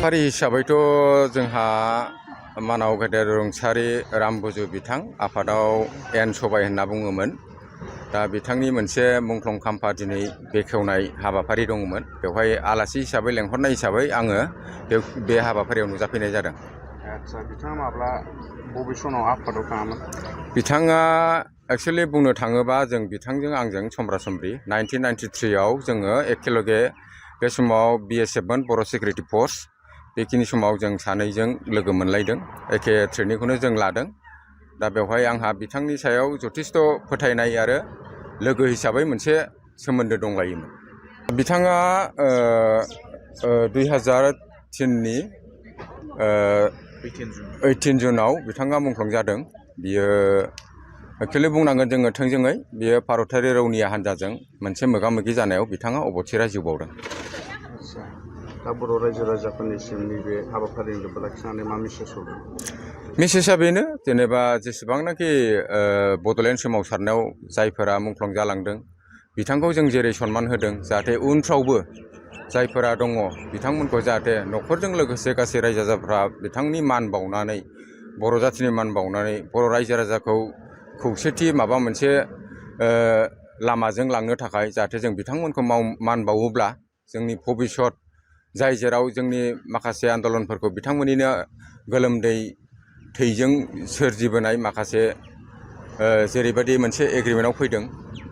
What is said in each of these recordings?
फारि हिसाबैथ' जोंहा मानाव गेदेर रुंसारि रामबुजु बिथां आफादाव एन सबाय होनना बुङोमोन। दा बिथांनि मोनसे मुंख्लं खाम्फा दिनै बेखेवनाय हाबाफारि दङमोन। बेवहाय आलासि हिसाबै लेंहरनाय हिसाबै आङो बे हाबाफारियाव नुजाफैनाय जादों। आदसा बिथाङा माब्ला बबे समाव आफादाव थाङामोन? बिथाङा एक्सुवेलि बुंनो थाङोबा जों बिथांजों आंजों समब्रा समब्रि 1993आव जोङो एखेलगे बे समाव BSF मोन बर' सिकिउरिटि फर्स। बेखिनि समाव जों सानैजों लोगो मोनलायदों, एखे ट्रेनिंखौनो जों लादों। दा बेवहाय आंहा बिथांनि सायाव जथेस्थ' फोथायनाय आरो लोगो हिसाबै मोनसे सोमोन्दो दंलायोमोन। बिथाङा 2003नि 18 जुनाव बिथाङा मुंख्लं जादों। बियो एक्सुवेलि बुंनांगोन जोङो थोंजोङै बियो भारतारि रौनिया हान्जाजों मोनसे मोगा मोगि जानायाव बिथाङा अबथिरा जिउ बावदों। दा बर' रायजो राजाफोरनिसिम नैबे हाबाफारिनि लोब्बा लाखिनानै मा मेसेज हरदों? मेसेजआ बेनो, जेनेबा जेसेबांनाखि बड'लेण्ड सोमावसारनायाव जायफोरा मुंख्लं जालांदों बिथांखौ जों जेरै सनमान होदों, जाहाथे उनफ्रावबो जायफोरा दङ बिथांमोनखौ जाहाथे न'खरजों लोगोसे गासै रायजो राजाफ्रा बिथांनि मान बावनानै, बर' जाथिनि मान बावनानै बर' रायजो राजाखौ खौसेथि माबा मोनसे लामाजों लांनो थाखाय जाहाथे जों बिथांमोनखौ मान बावोब्ला जोंनि भबिसत जाय जेराव जोंनि माखासे आन्दलनफोरखौ बिथांमोननिनो गोलोमदै थैजों सोरजिबोनाय माखासे जेरैबायदि मोनसे एग्रिमेन्टआव फैदों,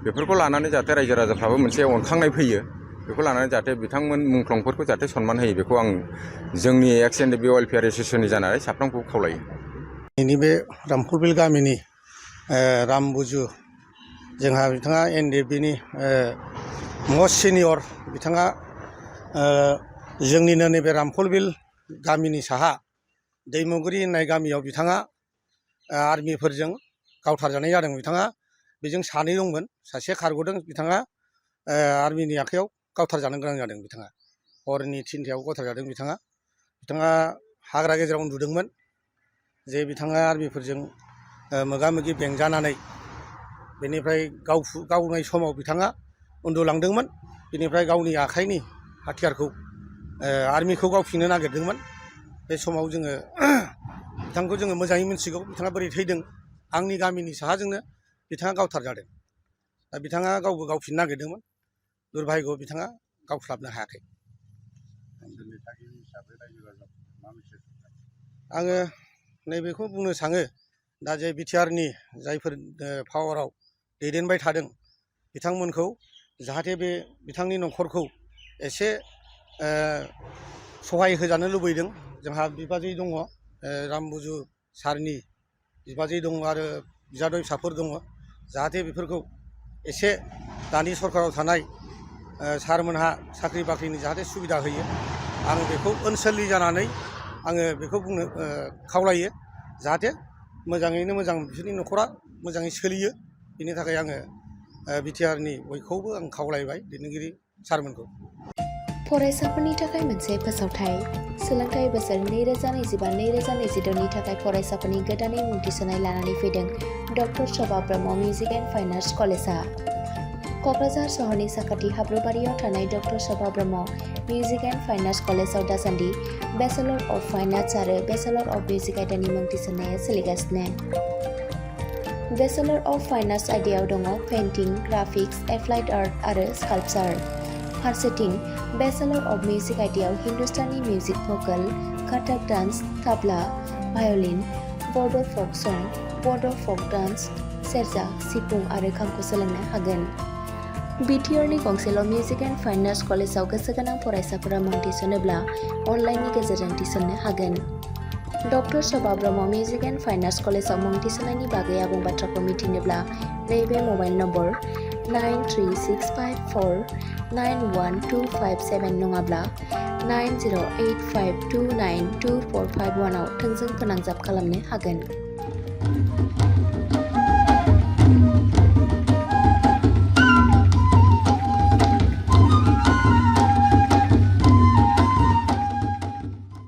बेफोरखौ लानानै जाहाथे रायजो राजाफ्राबो मोनसे अनखांनाय फैयो, बेखौ लानानै जाहाथे बिथांमोन मुंख्लंफोरखौ जाहाथे सनमान होयो, बेखौ आं जोंनि एक्स एनडिपि वेलफेयार एस'सियेसननि जानानै साफ्रोमखौ खावलायो। नैबे रामफलबिल गामिनि रामबुजु, जोंहा बिथाङा एनडिएफबिनि मस्ट सिनियर, बिथाङा जोंनिनो नैबे रामफलबिल गामिनि साहा दैमुगुरि होननाय गामियाव बिथाङा आर्मिफोरजों गावथारजानाय जादों। बिथाङा बेजों सानै दंमोन, सासे खारग'दों। बिथाङा आर्मिनि आखायाव गावथारजानो गोनां जादों। बिथाङा हरनि 3टायाव गावथारजादों। बिथाङा हाग्रा गेजेराव उन्दुदोंमोन जे बिथाङा आर्मिफोरजों मोगा मोगि बेंजानानै बेनिफ्राय गावनाय समाव बिथाङा उन्दुलांदोंमोन। बेनिफ्राय गावनि आखाइनि हाथियारखौ आर्मिखौ गावफिननो नागिरदोंमोन। बे समाव जोङो बिथांखौ जोङो मोजाङै मिथिगौ, बिथाङा बोरै थैदों। आंनि गामिनि साहाजोंनो बिथाङा गावथारजादों। दा बिथाङा गावबो गावफिननो नागिरदोंमोन, दुरभाग्य बिथाङा गावस्लाबनो हायाखै। आङो नैबेखौ बुंनो सानो, दा जे बिटिआरनि जायफोर पावाराव दैदेनबाय थादों बिथांमोनखौ जाहाथे बे बिथांनि न'खरखौ एसे सहाय होजानो लुबैदों। जोंहा बिबाजै दङ, रामबुजु सारनि बिबाजै दङ आरो बिजादै फिसाफोर दङ। जाहाथे बेफोरखौ एसे दानि सरकाराव थानाय सारमोनहा साख्रि बाख्रिनि जाहाथे सुबिदा होयो। आं बेखौ ओनसोलनि जानानै आङो बेखौ बुंनो खावलायो, जाहाथे मोजाङैनो मोजां बिसोरनि न'खरा मोजाङै सोलियो। बेनि थाखाय आङो बिटिआरनि बयखौबो आं खावलायबाय, दैदेनगिरि सारमोनखौ। फरायसाफोरनि थाखाय मोनसे फोसावथाय। सोलोंथाइ बोसोर 2025-2026नि थाखाय फरायसाफोरनि गोदानै मुं थिसननाय लानानै फैदों doctor Shobha Brahma music and fine arts कलेजआ। क'क्राझार सहरनि साखाथि हाब्रुबारियाव थानाय doctor Shobha Brahma music and fine arts कलेजआव दासान्दि बेचेलर अफ फाइन आर्ट्स आरो बेचेलर अफ मिउजिक आयदानि मुं थिसननाया सोलिगासिनो। बेचेलर अफ फाइन आर्ट्स आयदायाव दङ पेइन्टिं, ग्राफिक्स, एप्लाइड आर्ट आरो स्काल्पचार। फारसेथिं बेचेलर अफ मिउजिक आयदायाव Hindustani music, Bhokaal, Kathak dance, ताबला, violin, बड' फ'क सं, बड' फ'क डान्स, सेरजा, सिफुं आरो खामखौ सोलोंनो हागोन। बिटिआरनि गंसेल' मिउजिक एन्ड फाइन आर्ट्स कलेजआव गोसो गोनां फरायसाफोरा मुं थिसनोब्ला अनलाइननि गेजेरजों थिसननो हागोन। Doctor Shobha Brahma music and fine arts कलेजआव मुं थिसननायनि बागै आबुं बाथ्राखौ मिथिनोब्ला नैबे मबाइल नम्बर 9365491257 नङाब्ला 9085292451 आव थोंजों फोनांजाब खालामनो हागोन।